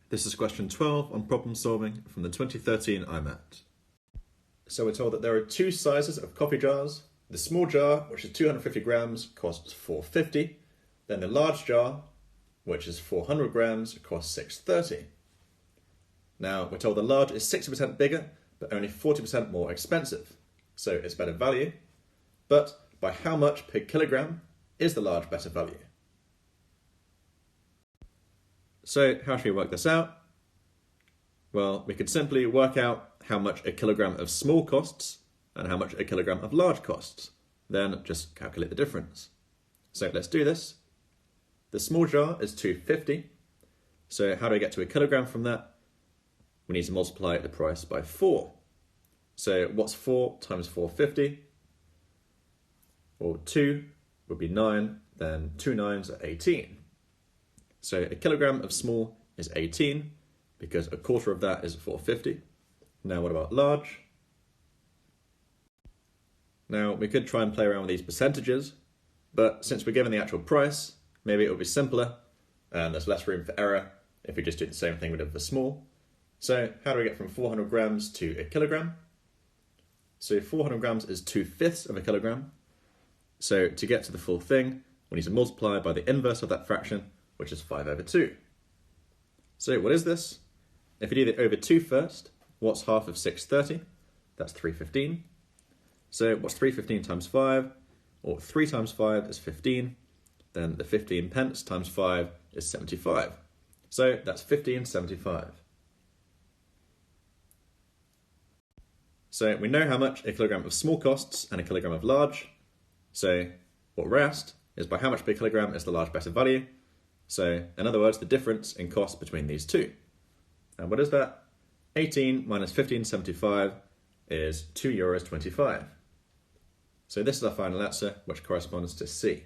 This is question 12 on problem solving from the 2013 IMAT. So we're told that there are two sizes of coffee jars. The small jar, which is 250 grams, costs $4.50. Then the large jar, which is 400 grams, costs $6.30. Now we're told the large is 60% bigger, but only 40% more expensive. So it's better value. But by how much per kilogram is the large better value? So how should we work this out? Well, we could simply work out how much a kilogram of small costs and how much a kilogram of large costs. Then just calculate the difference. So let's do this. The small jar is 250. So how do I get to a kilogram from that? We need to multiply the price by 4. So what's 4 times 450? Well, 2 would be 9, then 2 9s are 18. So a kilogram of small is 18, because a quarter of that is 450. Now what about large? Now we could try and play around with these percentages, but since we're given the actual price, maybe it would be simpler, and there's less room for error if we just do the same thing we did for small. So how do we get from 400 grams to a kilogram? So 400 grams is 2/5 of a kilogram. So to get to the full thing, we need to multiply by the inverse of that fraction, which is 5/2. So what is this? If we do the over 2 first, what's half of 630? That's 315. So what's 315 times 5? Or 3 times 5 is 15. Then the 15 pence times 5 is 75. So that's 15.75. So we know how much a kilogram of small costs and a kilogram of large. So what we're asked is by how much per kilogram is the large better value? So in other words, the difference in cost between these two. And what is that? 18 minus 15.75 is €2.25. So this is our final answer, which corresponds to C.